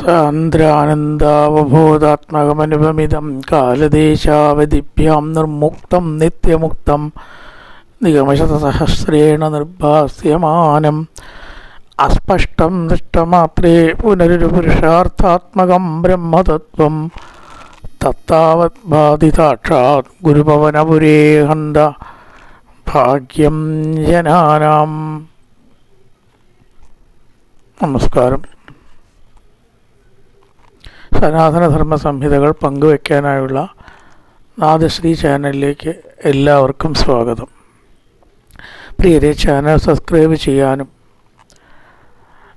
സാന്ദ്രാനന്ദാവബോധാത്മകമനുപമിതം കാലദേശാവധിഭ്യാം നിർമുക്തം നിത്യമുക്തം നിഗമശതസഹസ്രേണ നിർഭാസ്യമാനം അസ്പഷ്ടം ദൃഷ്ടമാത്രേ പുനരുപുരുഷാർത്ഥാത്മകം ബ്രഹ്മതത്വം തത്താവത് ബാധിതാക്ഷാത് ഗുരുഭവനപുരേ ഹന്ത ഭാഗ്യം ജനാനാം. നമസ്കാരം. സനാതനധർമ്മ സംഹിതകൾ പങ്കുവയ്ക്കാനായുള്ള നാദശ്രീ ചാനലിലേക്ക് എല്ലാവർക്കും സ്വാഗതം. പ്രിയരെ, ചാനൽ സബ്സ്ക്രൈബ് ചെയ്യാനും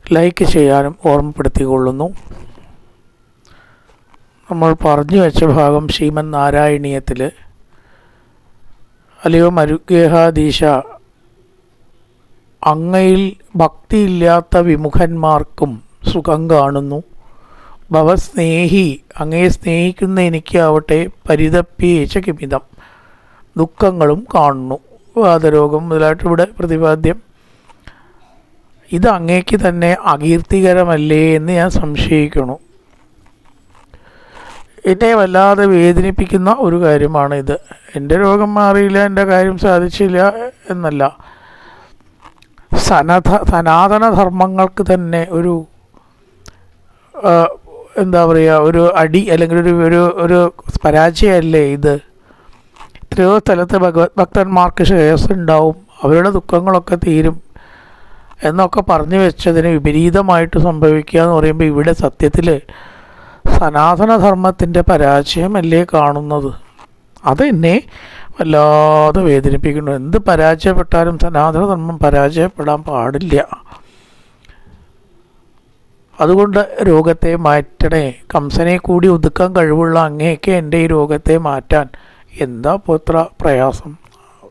ലൈക്ക് ചെയ്യാനും ഓർമ്മപ്പെടുത്തിക്കൊള്ളുന്നു. നമ്മൾ പറഞ്ഞു വെച്ച ഭാഗം ശ്രീമൻ നാരായണീയത്തിൽ അല്ലയോ മരുഗേഹാദീശ, അങ്ങയിൽ ഭക്തിയില്ലാത്ത വിമുഖന്മാർക്കും സുഖം കാണുന്നു. ഭവസ്നേഹി, അങ്ങയെ സ്നേഹിക്കുന്ന എനിക്കാവട്ടെ പരിതപ്യേച്ച കിമിതം, ദുഃഖങ്ങളും കാണുന്നു. വാതരോഗം മുതലായിട്ട് ഇവിടെ പ്രതിപാദ്യം. ഇത് അങ്ങേക്ക് തന്നെ അകീർത്തികരമല്ലേ എന്ന് ഞാൻ സംശയിക്കുന്നു. എന്നെ വല്ലാതെ വേദനിപ്പിക്കുന്ന ഒരു കാര്യമാണ് ഇത്. എൻ്റെ രോഗം മാറിയില്ല, എൻ്റെ കാര്യം സാധിച്ചില്ല എന്നല്ല, സനാതനധർമ്മങ്ങൾക്ക് തന്നെ ഒരു എന്താ പറയുക, ഒരു അടി അല്ലെങ്കിൽ ഒരു പരാജയമല്ലേ ഇത്. എത്രയോ സ്ഥലത്ത് ഭക്തന്മാർക്ക് ശ്രേയസ് ഉണ്ടാവും, അവരുടെ ദുഃഖങ്ങളൊക്കെ തീരും എന്നൊക്കെ പറഞ്ഞു വെച്ചതിന് വിപരീതമായിട്ട് സംഭവിക്കുക എന്ന് പറയുമ്പോൾ ഇവിടെ സത്യത്തിൽ സനാതനധർമ്മത്തിൻ്റെ പരാജയമല്ലേ കാണുന്നത്. അതെന്നെ വല്ലാതെ വേദനിപ്പിക്കുന്നു. എന്ത് പരാജയപ്പെട്ടാലും സനാതനധർമ്മം പരാജയപ്പെടാൻ പാടില്ല. അതുകൊണ്ട് രോഗത്തെ മാറ്റണേ. കംസനെ കൂടി ഒതുക്കാൻ കഴിവുള്ള അങ്ങേക്ക് എൻ്റെ ഈ രോഗത്തെ മാറ്റാൻ എന്താ ഇത്ര പ്രയാസം?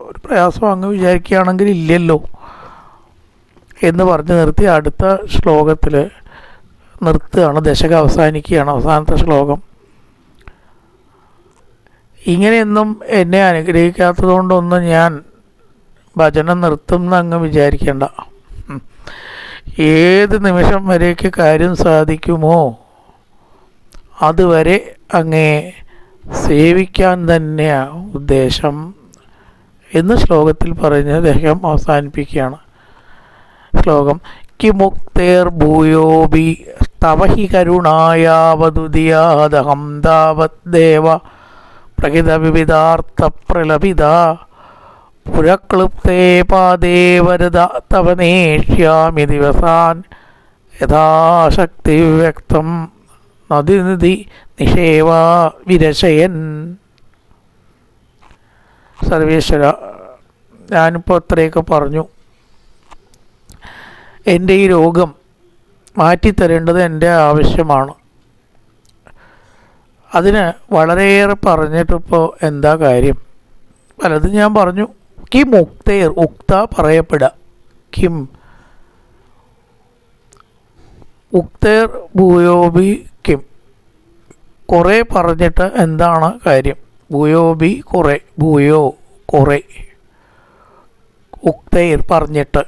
ഒരു പ്രയാസം അങ്ങ് വിചാരിക്കുകയാണെങ്കിൽ ഇല്ലല്ലോ എന്ന് പറഞ്ഞ് നിർത്തി അടുത്ത ശ്ലോകത്തിൽ നിർത്തുകയാണ്. ദശക അവസാനിക്കുകയാണ്. അവസാനത്തെ ശ്ലോകം. ഇങ്ങനെയൊന്നും എന്നെ അനുഗ്രഹിക്കാത്തത് കൊണ്ടൊന്നും ഞാൻ ഭജനം നിർത്തും എന്ന് അങ്ങ് വിചാരിക്കേണ്ട. ഏത് നിമിഷം വരേക്ക് കാര്യം സാധിക്കുമോ അതുവരെ അങ്ങേ സേവിക്കാൻ തന്നെയാണ് ഉദ്ദേശം എന്ന് ശ്ലോകത്തിൽ പറഞ്ഞ് അദ്ദേഹം അവസാനിപ്പിക്കുകയാണ്. ശ്ലോകം: കിമുക്തേർ ഭൂയോബി തവഹി കരുണായാവതുദിയാദഹം താവത് ദേവ പ്രഹിതവിവിധാർത്ഥ പ്രലപിത പുരക്ലുപ്തേ പാദേ വരദ തവ നേഷ്യാമി ദിവസാൻ യഥാശക്തി വ്യക്തം നദിനിധി നിഷേവ വിരശയൻ. സർവേശ്വര, ഞാനിപ്പോൾ അത്രയൊക്കെ പറഞ്ഞു. എൻ്റെ ഈ രോഗം മാറ്റിത്തരേണ്ടത് എൻ്റെ ആവശ്യമാണ്. അതിന് വളരെയേറെ പറഞ്ഞിട്ടിപ്പോൾ എന്താ കാര്യം? പലതും ഞാൻ പറഞ്ഞു. കിം ഉക്തേർ, ഉക്ത പറയപ്പെടുക. കിം ഉക്തേർ ഭൂയോബി കിം, കുറേ പറഞ്ഞിട്ട് എന്താണ് കാര്യം? ഭൂയോബി കുറേ, ഭൂയോ കുറേ, ഉക്തൈർ പറഞ്ഞിട്ട്,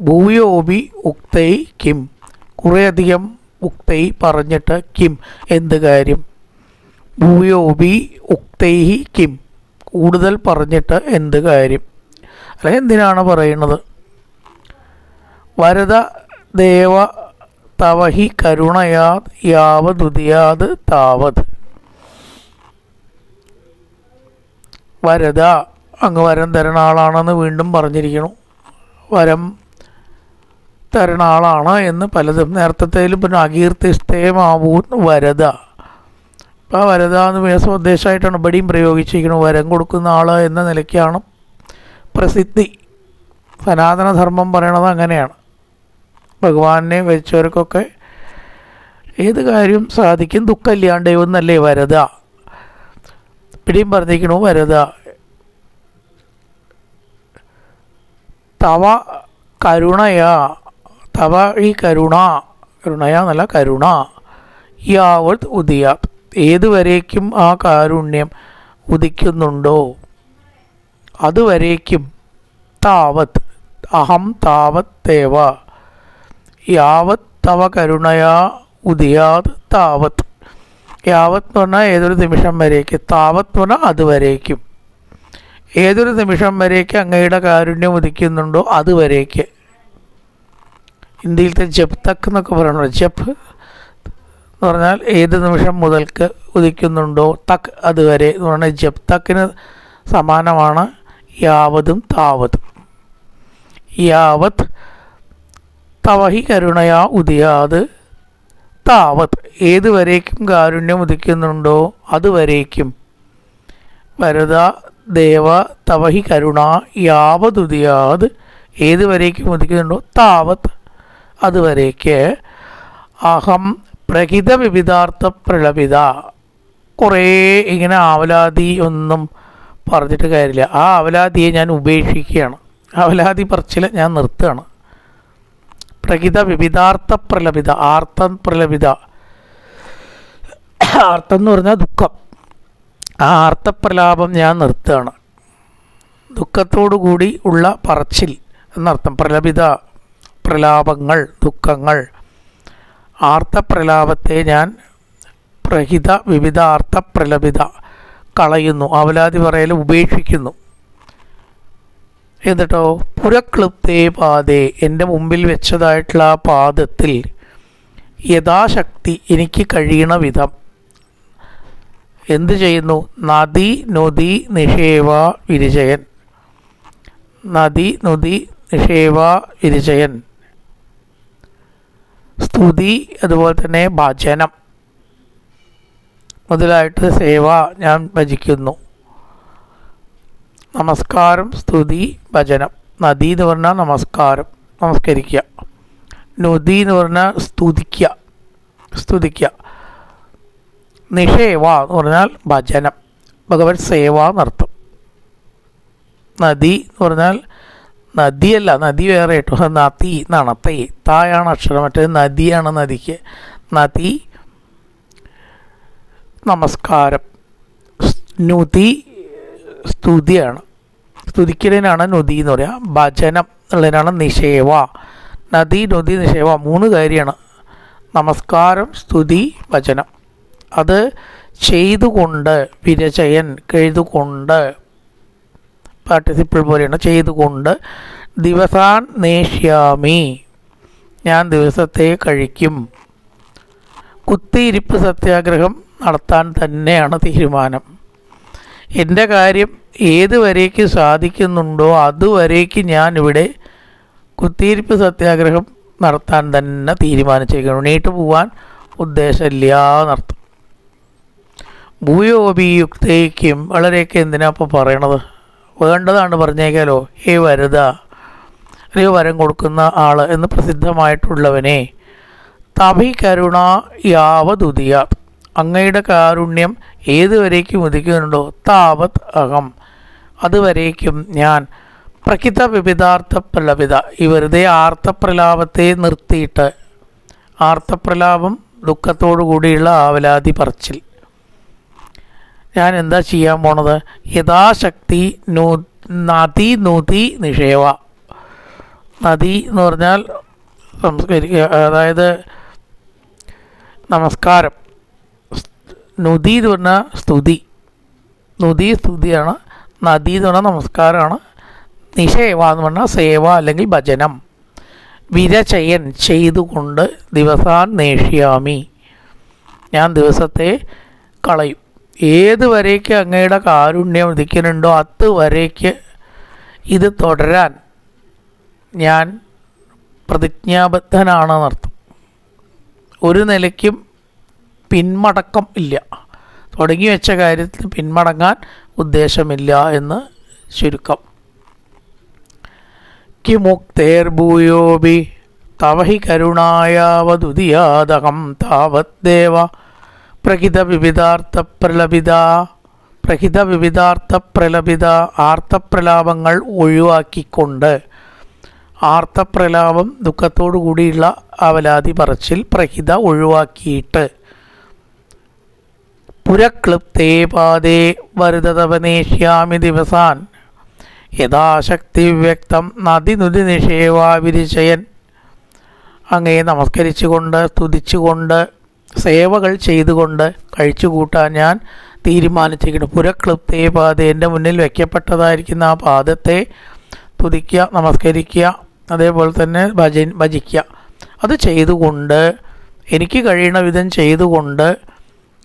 ഭൂയോബി ഉക്തൈ കിം, കുറേയധികം ഉക്തൈ പറഞ്ഞിട്ട് കിം എന്ത് കാര്യം? ഭൂയോബി ഉക്തൈ കിം, കൂടുതൽ പറഞ്ഞിട്ട് എന്ത് കാര്യം? അല്ലെ, എന്തിനാണ് പറയുന്നത്? വരദ ദേവ തവഹി കരുണയാത് യാവതുദിയാത് താവത്. വരദ, അങ്ങ് വരം തരണ ആളാണെന്ന് വീണ്ടും പറഞ്ഞിരിക്കുന്നു. വരം തരണ ആളാണ് എന്ന് പലതും നേരത്തേലും പിന്നെ അകീർത്തിസ്തേമാവൂൻ വരദ. അപ്പോൾ ആ വരദ എന്ന് സ്വദേശമായിട്ടാണ് ഇവിടെയും പ്രയോഗിച്ചിരിക്കുന്നത്. വരം കൊടുക്കുന്ന ആൾ എന്ന നിലയ്ക്കാണ് പ്രസിദ്ധി. സനാതനധർമ്മം പറയണത് അങ്ങനെയാണ്. ഭഗവാനെ വെച്ചവർക്കൊക്കെ ഏത് കാര്യം സാധിക്കും, ദുഃഖമില്ലാണ്ട് എന്നല്ലേ വരദ. ഇവിടെയും പറഞ്ഞിരിക്കണു വരദ. തവ കരുണയാ, തവ ഈ കരുണയാ എന്നല്ല, കരുണ യാവത് ഉദിയാത്, ഏതുവരേക്കും ആ കാരുണ്യം ഉദിക്കുന്നുണ്ടോ അതുവരേക്കും. താവത് അഹം താവത് ദേവ യാവത് തവ കരുണയാ ഉദിയാത് താവത്ത്. യാവത്ത് എന്ന് പറഞ്ഞാൽ ഏതൊരു നിമിഷം വരേക്ക്, താവത്ത് എന്ന് പറഞ്ഞാൽ അതുവരേക്കും. ഏതൊരു നിമിഷം വരേക്ക് അങ്ങയുടെ കാരുണ്യം ഉദിക്കുന്നുണ്ടോ അതുവരേക്ക്. ഇന്ത്യയിലത്തെ ജബ് തക്ക് എന്നൊക്കെ പറയണോ, ജബ് എന്ന് പറഞ്ഞാൽ ഏത് നിമിഷം മുതൽക്ക് ഉദിക്കുന്നുണ്ടോ, തക്ക് അതുവരെ എന്ന് പറഞ്ഞാൽ ജബ് തക്കിന് സമാനമാണ് യാവതും താവതും. യാവത് തവഹി കരുണയാ ഉദിയാത് താവത്, ഏതുവരേക്കും കാരുണ്യം ഉദിക്കുന്നുണ്ടോ അതുവരേക്കും. വരദ ദേവ തവഹി കരുണ യാവതുദിയാത്, ഏതുവരേക്കും ഉദിക്കുന്നുണ്ടോ താവത് അതുവരേക്ക്. അഹം പ്രഹിത വിവിധാർത്ഥ പ്രലപിത. കുറേ ഇങ്ങനെ ആവലാതി ഒന്നും പറഞ്ഞിട്ട് കാര്യമില്ല. ആ ആവലാതിയെ ഞാൻ ഉപേക്ഷിക്കുകയാണ്. ആവലാതി പറച്ചിൽ ഞാൻ നിർത്തുകയാണ്. പ്രഹിത വിവിധാർത്ഥ പ്രലപിത, ആർത്തം പ്രലപിത. ആർത്തം എന്ന് പറഞ്ഞാൽ ദുഃഖം. ആ ആർത്തപ്രലാപം ഞാൻ നിർത്തുകയാണ്. ദുഃഖത്തോടു കൂടി ഉള്ള പറച്ചിൽ എന്നർത്ഥം. പ്രലപിത, പ്രലാപങ്ങൾ, ദുഃഖങ്ങൾ. ആർത്തപ്രലാപത്തെ ഞാൻ പ്രഹിത വിവിധാർത്ഥ പ്രലപിത കളയുന്നു, അവലാതി പറയൽ ഉപേക്ഷിക്കുന്നു. എന്നിട്ടോ പുരക്ലുപ്തേ പാതേ, എൻ്റെ മുമ്പിൽ വെച്ചതായിട്ടുള്ള ആ പാദത്തിൽ യഥാശക്തി എനിക്ക് കഴിയണ വിധം എന്ത് ചെയ്യുന്നു? നദി നൊതി നിഷേവ വിരിചയൻ. നദി നൊതി നിഷേവ വിരിചയൻ. സ്തുതി, അതുപോലെ തന്നെ ഭജനം മുതലായിട്ട് സേവ ഞാൻ ഭജിക്കുന്നു. നമസ്കാരം, സ്തുതി, ഭജനം. നദി എന്ന് പറഞ്ഞാൽ നമസ്കാരം, നമസ്കരിക്കുക. നൊതി എന്ന് പറഞ്ഞാൽ സ്തുതിക്കുക, സ്തുതിക്കുക. നിഷേവ എന്ന് പറഞ്ഞാൽ ഭജനം, ഭഗവത് സേവ എന്നർത്ഥം. നദി എന്ന് പറഞ്ഞാൽ നദിയല്ല, നദി വേറെ കേട്ടോ, നദി എന്നാണ്. തായാണ് അക്ഷരം, മറ്റേ നദിയാണ് നദിക്ക്. നദി നമസ്കാരം. നുതി സ്തുതിയാണ്, സ്തുതിക്കലിനാണ് നുതി എന്ന് പറയുക. ഭജനം എന്നുള്ളതിനാണ് നിഷേവ. നദി നുതി നിഷേവ മൂന്ന് കാര്യമാണ്. നമസ്കാരം, സ്തുതി, ഭജനം. അത് ചെയ്തുകൊണ്ട്, വിരചയൻ ചെയ്തുകൊണ്ട്, പാർട്ടിസിപ്പിൾ പോലെയാണ്, ചെയ്തുകൊണ്ട്. ദിവസാൻ നേഷ്യാമി, ഞാൻ ദിവസത്തെ കഴിക്കും. കുത്തിയിരിപ്പ് സത്യാഗ്രഹം നടത്താൻ തന്നെയാണ് തീരുമാനം. എൻ്റെ കാര്യം ഏതുവരേക്ക് സാധിക്കുന്നുണ്ടോ അതുവരേക്ക് ഞാനിവിടെ കുത്തിയിരിപ്പ് സത്യാഗ്രഹം നടത്താൻ തന്നെ തീരുമാനിച്ചേക്കണം. എണീറ്റ് പോവാൻ ഉദ്ദേശമില്ല എന്നർത്ഥം. ഭൂയോപിയുക്തയ്ക്കും വളരെയൊക്കെ എന്തിനാ ഇപ്പോൾ പറയണത്? വേണ്ടതാണ് പറഞ്ഞേക്കാലോ. ഹേ വരദ, അല്ലെങ്കിൽ വരം കൊടുക്കുന്ന ആൾ എന്ന് പ്രസിദ്ധമായിട്ടുള്ളവനെ, തഭി കരുണ യാവതുദിയ, അങ്ങയുടെ കാരുണ്യം ഏതുവരേക്കും ഉദിക്കുന്നുണ്ടോ താവത് അഹം, അതുവരേക്കും ഞാൻ. പ്രഹിത വിവിധാർത്ഥ പ്രലപിത, ഈ വെറുതെ ആർത്തപ്രലാപത്തെ നിർത്തിയിട്ട്, ആർത്തപ്രലാപം ദുഃഖത്തോടു കൂടിയുള്ള ആവലാതി പറച്ചിൽ, ഞാൻ എന്താ ചെയ്യാൻ പോണത്? യഥാശക്തി നദി നുതി നിഷേവ. നദി എന്ന് പറഞ്ഞാൽ സംസ്കരിക്കുക, അതായത് നമസ്കാരം. നുതി എന്ന് പറഞ്ഞാൽ സ്തുതി, നുതി സ്തുതിയാണ്. നദി എന്ന് പറഞ്ഞാൽ നമസ്കാരമാണ്. നിഷേവ എന്ന് പറഞ്ഞാൽ സേവ അല്ലെങ്കിൽ ഭജനം. വിരചയൻ ചെയ്തുകൊണ്ട്. ദിവസാൻ നേഷ്യാമി, ഞാൻ ദിവസത്തെ കളയും. ഏതുവരേക്ക് അങ്ങയുടെ കാരുണ്യം ഉദിക്കുന്നുണ്ടോ അതുവരേക്ക് ഇത് തുടരാൻ ഞാൻ പ്രതിജ്ഞാബദ്ധനാണെന്നർത്ഥം. ഒരു നിലയ്ക്കും പിന്മടക്കം ഇല്ല. തുടങ്ങി വെച്ച കാര്യത്തിൽ പിന്മടങ്ങാൻ ഉദ്ദേശമില്ല എന്ന് ചുരുക്കം. കിമുക്തേർഭൂയോബി തവഹി കരുണായാവതുദിയാദഹം താവദ്ദേവ പ്രഹിത വിവിധാർത്ഥ പ്രലപിത. പ്രഹിത വിവിധാർത്ഥ പ്രലപിത, ആർത്തപ്രലാപങ്ങൾ ഒഴിവാക്കിക്കൊണ്ട്. ആർത്തപ്രലാപം ദുഃഖത്തോടു കൂടിയുള്ള അവലാതി പറച്ചിൽ, പ്രഹിത ഒഴിവാക്കിയിട്ട്. പുരക്ലുപ്തേ പാദേ വരദതവനേഷ്യാമി ദിവസാൻ യഥാശക്തി വ്യക്തം നദി നുതി നിഷേവാ വിരിചയൻ. അങ്ങയെ നമസ്കരിച്ചുകൊണ്ട് സ്തുതിച്ചുകൊണ്ട് സേവകൾ ചെയ്തുകൊണ്ട് കഴിച്ചു കൂട്ടാൻ ഞാൻ തീരുമാനിച്ചിരിക്കുന്നു. പുരക്ലുപ്തേ പാദേ, എൻ്റെ മുന്നിൽ വയ്ക്കപ്പെട്ടതായിരിക്കുന്ന ആ പാദത്തെ സ്തുതിക്കുക, നമസ്കരിക്കുക, അതേപോലെ തന്നെ ഭജിക്കുക. അത് ചെയ്തുകൊണ്ട് എനിക്ക് കഴിയണ വിധം ചെയ്തുകൊണ്ട്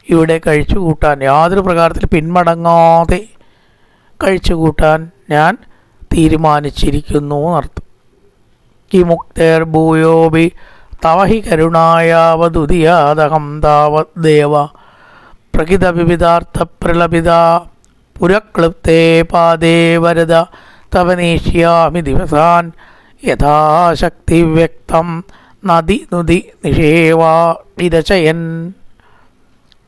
ഇവിടെ കഴിച്ചു കൂട്ടാൻ യാതൊരു പ്രകാരത്തിൽ പിന്മടങ്ങാതെ കഴിച്ചു കൂട്ടാൻ ഞാൻ തീരുമാനിച്ചിരിക്കുന്നു എന്നർത്ഥം. കിമുക്തേർ ഭൂയോബി തവ ഹി കരുണായാവതുദിയാദഹം താവത് ദേവ പ്രകിത വിവിധാർത്ഥ പ്രലപിത പുരക്ലുപ്തേ പാദേ വരദ തവനേഷ്യാമി ദിവസാൻ യഥാശക്തി വ്യക്തം നദി നുതി നിഷേവാ വിരചയൻ.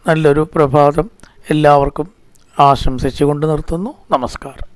നല്ലൊരു പ്രഭാതം എല്ലാവർക്കും ആശംസിച്ചുകൊണ്ട് നിർത്തുന്നു. നമസ്കാരം.